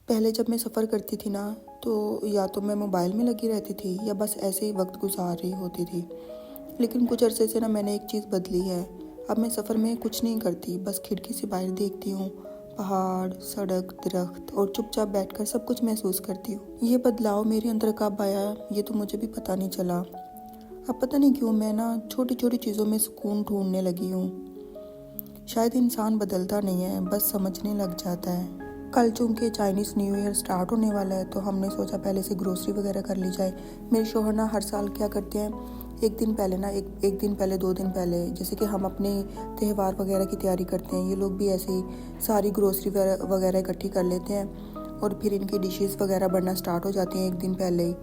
पहले जब मैं सफ़र करती थी ना, तो या तो मैं मोबाइल में लगी रहती थी या बस ऐसे ही वक्त गुजार रही होती थी। लेकिन कुछ अरसे से ना मैंने एक चीज़ बदली है। अब मैं सफ़र में कुछ नहीं करती, बस खिड़की से बाहर देखती हूँ। पहाड़, सड़क, दरख्त और चुपचाप बैठकर सब कुछ महसूस करती हूँ। ये बदलाव मेरे अंदर कब आया ये तो मुझे भी पता नहीं चला। अब पता नहीं क्यों मैं ना छोटी छोटी चीज़ों में सुकून ढूंढने लगी हूँ। शायद इंसान बदलता नहीं है, बस समझने लग जाता है। कल चूँकि चाइनीज़ न्यू ईयर स्टार्ट होने वाला है तो हमने सोचा पहले से ग्रोसरी वगैरह कर ली जाए। मेरे शौहर ना हर साल क्या करते हैं, एक दिन पहले ना एक दिन पहले 2 दिन पहले जैसे कि हम अपने त्यौहार वगैरह की तैयारी करते हैं, ये लोग भी ऐसे ही सारी ग्रोसरी वगैरह इकट्ठी कर लेते हैं और फिर इनकी डिशेस वगैरह बनना स्टार्ट हो जाती हैं एक दिन पहले ही।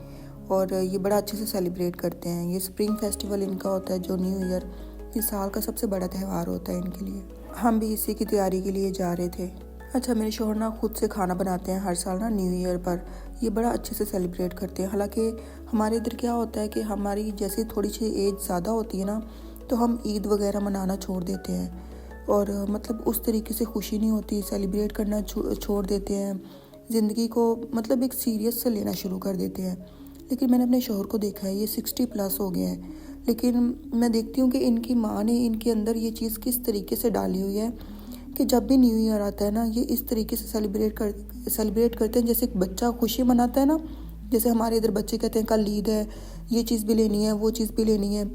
और ये बड़ा अच्छे से सेलिब्रेट करते हैं। ये स्प्रिंग फेस्टिवल इनका होता है जो न्यू ईयर, इस साल का सबसे बड़ा त्यौहार होता है इनके लिए। हम भी इसी की तैयारी के लिए जा रहे थे। अच्छा, मेरे शौहर ना खुद से खाना बनाते हैं हर साल ना न्यू ईयर पर। ये बड़ा अच्छे से सेलिब्रेट करते हैं। हालांकि हमारे इधर क्या होता है कि हमारी जैसे थोड़ी सी एज ज़्यादा होती है ना, तो हम ईद वगैरह मनाना छोड़ देते हैं और मतलब उस तरीके से खुशी नहीं होती, सेलिब्रेट करना छोड़ देते हैं। ज़िंदगी को मतलब एक सीरियस से लेना शुरू कर देते हैं। लेकिन मैंने अपने शौहर को देखा है, ये 60+ हो गए हैं, लेकिन मैं देखती हूँ कि इनकी माँ ने इनके अंदर ये चीज़ किस तरीके से डाली हुई है कि जब भी न्यू ईयर आता है ना, ये इस तरीके से सेलिब्रेट करते हैं जैसे एक बच्चा खुशी मनाता है ना। जैसे हमारे इधर बच्चे कहते हैं कल ईद है, ये चीज़ भी लेनी है, वो चीज़ भी लेनी है,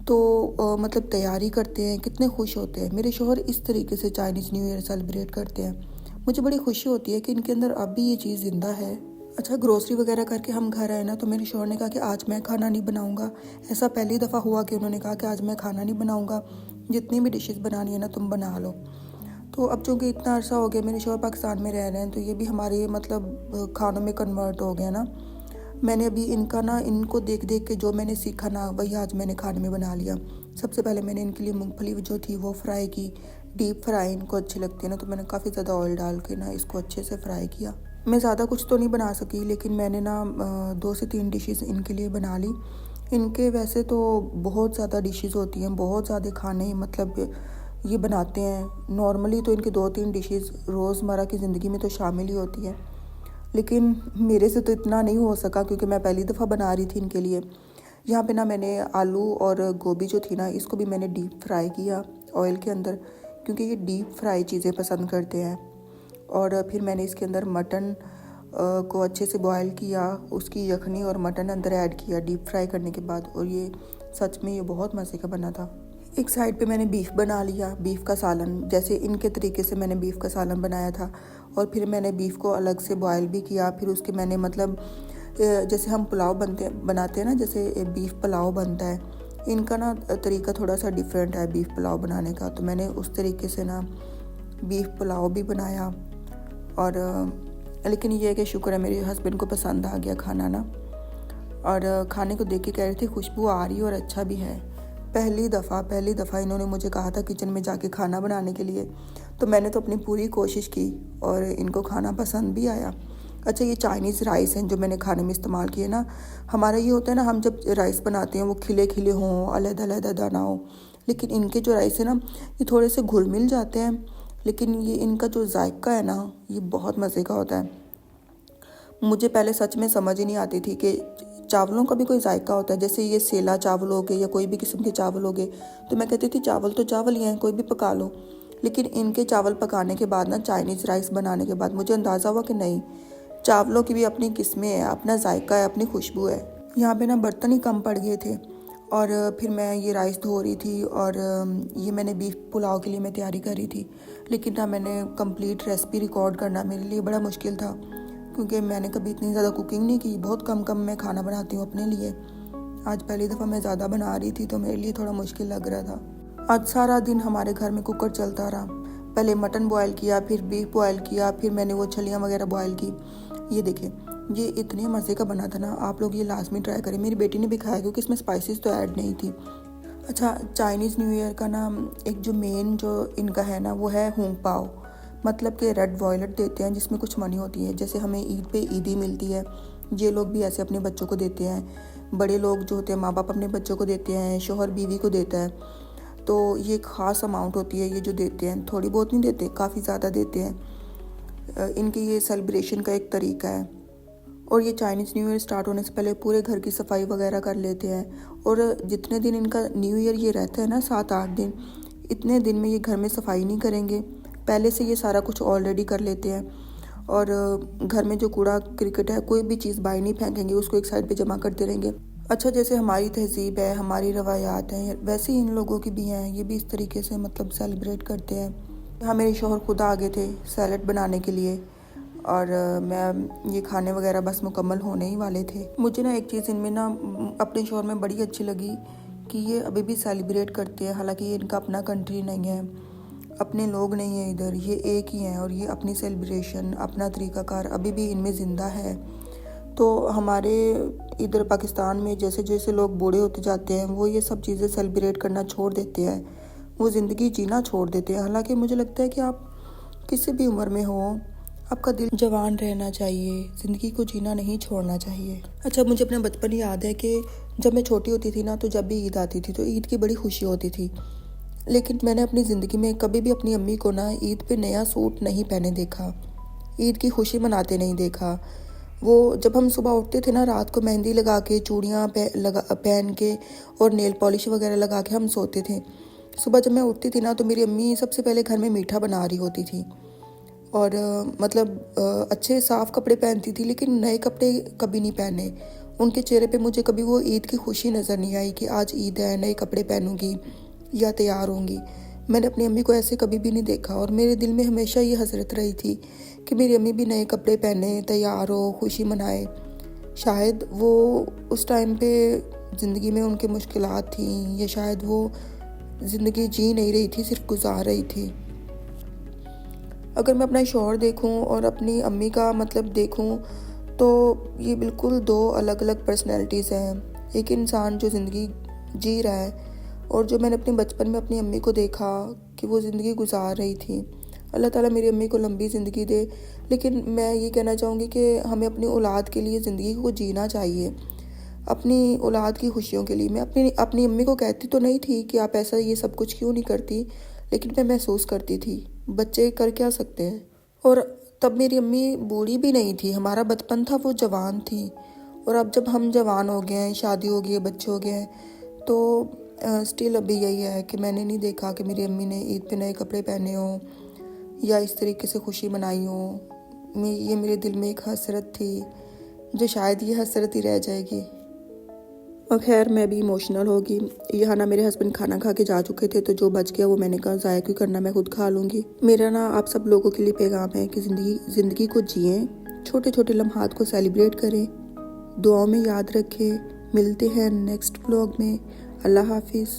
तो मतलब तैयारी करते हैं, कितने खुश होते हैं। मेरे शौहर इस तरीके से चाइनीज़ न्यू ईयर सेलिब्रेट करते हैं। मुझे बड़ी खुशी होती है कि इनके अंदर अब भी ये चीज़ ज़िंदा है। अच्छा, ग्रोसरी वगैरह करके हम घर आए ना, तो मेरे शौहर ने कहा कि आज मैं खाना नहीं बनाऊंगा। ऐसा पहली दफ़ा हुआ कि उन्होंने कहा कि आज मैं खाना नहीं बनाऊंगा, जितनी भी डिशेस बनानी है ना तुम बना लो। तो अब चूँकि इतना अरसा हो गया, मेरे शौहर पाकिस्तान में रह रहे हैं, तो ये भी हमारे मतलब खानों में कन्वर्ट हो गया ना। मैंने अभी इनको देख देख के जो मैंने सीखा ना, वही आज मैंने खाने में बना लिया। सबसे पहले मैंने इनके लिए मूंगफली जो थी वो फ्राई की। डीप फ्राई इनको अच्छी लगती है ना, तो मैंने काफ़ी ज़्यादा ऑयल डाल के ना इसको अच्छे से फ्राई किया। मैं ज़्यादा कुछ तो नहीं बना सकी, लेकिन मैंने ना 2 से 3 डिशेस इनके लिए बना ली। इनके वैसे तो बहुत ज़्यादा डिशेस होती हैं, बहुत ज़्यादा खाने मतलब ये बनाते हैं। नॉर्मली तो इनके 2-3 डिशेस रोज़मर्रा की ज़िंदगी में तो शामिल ही होती है, लेकिन मेरे से तो इतना नहीं हो सका क्योंकि मैं पहली दफ़ा बना रही थी इनके लिए। यहाँ पे ना मैंने आलू और गोभी जो थी ना, इसको भी मैंने डीप फ्राई किया ऑयल के अंदर, क्योंकि ये डीप फ्राई चीज़ें पसंद करते हैं। और फिर मैंने इसके अंदर मटन को अच्छे से बॉयल किया, उसकी यखनी और मटन अंदर ऐड किया डीप फ्राई करने के बाद, और ये सच में ये बहुत मज़े का बना था। एक साइड पे मैंने बीफ बना लिया, बीफ का सालन, जैसे इनके तरीके से मैंने बीफ का सालन बनाया था। और फिर मैंने बीफ को अलग से बॉयल भी किया। फिर उसके मैंने मतलब जैसे हम पुलाव बनाते हैं ना, जैसे बीफ पुलाव बनता है, इनका ना तरीका थोड़ा सा डिफरेंट है बीफ पुलाव बनाने का। तो मैंने उस तरीके से ना बीफ पुलाव भी बनाया। और लेकिन ये है कि शुक्र है मेरे हस्बैंड को पसंद आ गया खाना ना, और खाने को देख के कह रहे थे खुशबू आ रही है और अच्छा भी है। पहली दफ़ा इन्होंने मुझे कहा था किचन में जाके खाना बनाने के लिए, तो मैंने तो अपनी पूरी कोशिश की और इनको खाना पसंद भी आया। अच्छा, ये चाइनीज़ राइस हैं जो मैंने खाने में इस्तेमाल किए ना। हमारा ये होता है ना, हम जब राइस बनाते हैं वो खिले खिले हों, अलग-अलग दाना हो, लेकिन इनके जो राइस है ना, ये थोड़े से घुल मिल जाते हैं, लेकिन ये इनका जो जायका है ना, ये बहुत मज़े का होता है। मुझे पहले सच में समझ ही नहीं आती थी कि चावलों का भी कोई जायका होता है। जैसे ये सेला चावल हो गए या कोई भी किस्म के चावल हो गए, तो मैं कहती थी चावल तो चावल ही हैं, कोई भी पका लो। लेकिन इनके चावल पकाने के बाद ना, चाइनीज़ राइस बनाने के बाद मुझे अंदाज़ा हुआ कि नहीं, चावलों की भी अपनी किस्में हैं, अपना जायका है, अपनी खुशबू है। यहाँ पे ना बर्तन ही कम पड़ गए थे, और फिर मैं ये राइस धो रही थी और ये मैंने बीफ पुलाव के लिए मैं तैयारी कर रही थी। लेकिन ना मैंने कंप्लीट रेसिपी रिकॉर्ड करना मेरे लिए बड़ा मुश्किल था, क्योंकि मैंने कभी इतनी ज़्यादा कुकिंग नहीं की। बहुत कम मैं खाना बनाती हूँ अपने लिए। आज पहली दफ़ा मैं ज़्यादा बना रही थी, तो मेरे लिए थोड़ा मुश्किल लग रहा था। आज सारा दिन हमारे घर में कुकर चलता रहा। पहले मटन बॉयल किया, फिर बीफ बॉयल किया, फिर मैंने वो छलियाँ वगैरह बॉयल की। ये देखिए, ये इतने मज़े का बना था ना, आप लोग ये लाजमी ट्राई करें। मेरी बेटी ने भी खाया क्योंकि इसमें स्पाइसेस तो ऐड नहीं थी। अच्छा, चाइनीज़ न्यू ईयर का ना एक जो मेन जो इनका है ना, वो है हुंग पाओ। मतलब कि रेड वॉयलेट देते हैं जिसमें कुछ मनी होती है। जैसे हमें ईद पे ईदी मिलती है, ये लोग भी ऐसे अपने बच्चों को देते हैं। बड़े लोग जो होते हैं, माँ बाप अपने बच्चों को देते हैं, शौहर बीवी को देता है। तो ये ख़ास अमाउंट होती है ये जो देते हैं, थोड़ी बहुत नहीं देते, काफ़ी ज़्यादा देते हैं। इनकी ये सेलिब्रेशन का एक तरीका है। और ये चाइनीज़ न्यू ईयर स्टार्ट होने से पहले पूरे घर की सफाई वगैरह कर लेते हैं। और जितने दिन इनका न्यू ईयर ये रहता है ना, 7-8 दिन, इतने दिन में ये घर में सफाई नहीं करेंगे, पहले से ये सारा कुछ ऑलरेडी कर लेते हैं। और घर में जो कूड़ा क्रिकेट है, कोई भी चीज़ बाहर नहीं फेंकेंगे, उसको एक साइड पे जमा करते रहेंगे। अच्छा, जैसे हमारी तहज़ीब है, हमारी रवायात हैं, वैसे ही इन लोगों की भी हैं। ये भी इस तरीके से मतलब सेलिब्रेट करते हैं। हाँ, मेरे शौहर खुद आ गए थे सैलड बनाने के लिए, और मैं ये खाने वगैरह बस मुकम्मल होने ही वाले थे। मुझे ना एक चीज़ इनमें ना अपने शौहर में बड़ी अच्छी लगी कि ये अभी भी सेलिब्रेट करते हैं। हालांकि ये इनका अपना कंट्री नहीं है, अपने लोग नहीं हैं इधर, ये एक ही हैं, और ये अपनी सेलिब्रेशन, अपना तरीक़ाकार अभी भी इनमें ज़िंदा है। तो हमारे इधर पाकिस्तान में जैसे जैसे लोग बूढ़े होते जाते हैं, वो ये सब चीज़ें सेलिब्रेट करना छोड़ देते हैं, वो ज़िंदगी जीना छोड़ देते हैं। हालांकि मुझे लगता है कि आप किसी भी उम्र में हो, आपका दिल जवान रहना चाहिए, ज़िंदगी को जीना नहीं छोड़ना चाहिए। अच्छा, मुझे अपना बचपन याद है कि जब मैं छोटी होती थी ना, तो जब भी ईद आती थी तो ईद की बड़ी खुशी होती थी। लेकिन मैंने अपनी ज़िंदगी में कभी भी अपनी अम्मी को ना ईद पे नया सूट नहीं पहने देखा, ईद की खुशी मनाते नहीं देखा। वो जब हम सुबह उठते थे ना, रात को मेहंदी लगा के, चूड़ियाँ पहन के और नेल पॉलिश वगैरह लगा के हम सोते थे। सुबह जब मैं उठती थी ना, तो मेरी अम्मी सबसे पहले घर में मीठा बना रही होती थी, और अच्छे साफ़ कपड़े पहनती थी, लेकिन नए कपड़े कभी नहीं पहने। उनके चेहरे पे मुझे कभी वो ईद की खुशी नज़र नहीं आई कि आज ईद है, नए कपड़े पहनूंगी या तैयार होंगी। मैंने अपनी अम्मी को ऐसे कभी भी नहीं देखा, और मेरे दिल में हमेशा ये हसरत रही थी कि मेरी अम्मी भी नए कपड़े पहने, तैयार हो, खुशी मनाए। शायद वो उस टाइम पे ज़िंदगी में उनकी मुश्किलात थी, या शायद वो ज़िंदगी जी नहीं रही थी, सिर्फ गुजार रही थी। अगर मैं अपना शौहर देखूं और अपनी अम्मी का मतलब देखूं, तो ये बिल्कुल दो अलग अलग पर्सनैलिटीज़ हैं। एक इंसान जो ज़िंदगी जी रहा है, और जो मैंने अपने बचपन में अपनी अम्मी को देखा कि वो ज़िंदगी गुजार रही थी। अल्लाह ताला मेरी अम्मी को लंबी ज़िंदगी दे। लेकिन मैं ये कहना चाहूँगी कि हमें अपनी औलाद के लिए ज़िंदगी को जीना चाहिए, अपनी औलाद की खुशियों के लिए। मैं अपनी अम्मी को कहती तो नहीं थी कि आप ऐसा ये सब कुछ क्यों नहीं करती, लेकिन मैं महसूस करती थी, बच्चे कर क्या सकते हैं। और तब मेरी अम्मी बूढ़ी भी नहीं थी, हमारा बचपन था, वो जवान थी। और अब जब हम जवान हो गए हैं, शादी हो गई है, बच्चे हो गए हैं, तो स्टिल अभी यही है कि मैंने नहीं देखा कि मेरी अम्मी ने ईद पे नए कपड़े पहने हों या इस तरीके से खुशी मनाई हो। ये मेरे दिल में एक हसरत थी, जो शायद ये हसरत ही रह जाएगी। और खैर, मैं भी इमोशनल होगी। यहाँ ना मेरे हस्बैंड खाना खा के जा चुके थे, तो जो बच गया वो मैंने कहा ज़ाया क्यों करना, मैं खुद खा लूँगी। मेरा ना आप सब लोगों के लिए पैगाम है कि ज़िंदगी को जिएं, छोटे छोटे लम्हात को सेलिब्रेट करें, दुआओं में याद रखें। मिलते हैं नेक्स्ट व्लॉग में। अल्लाह हाफिज़।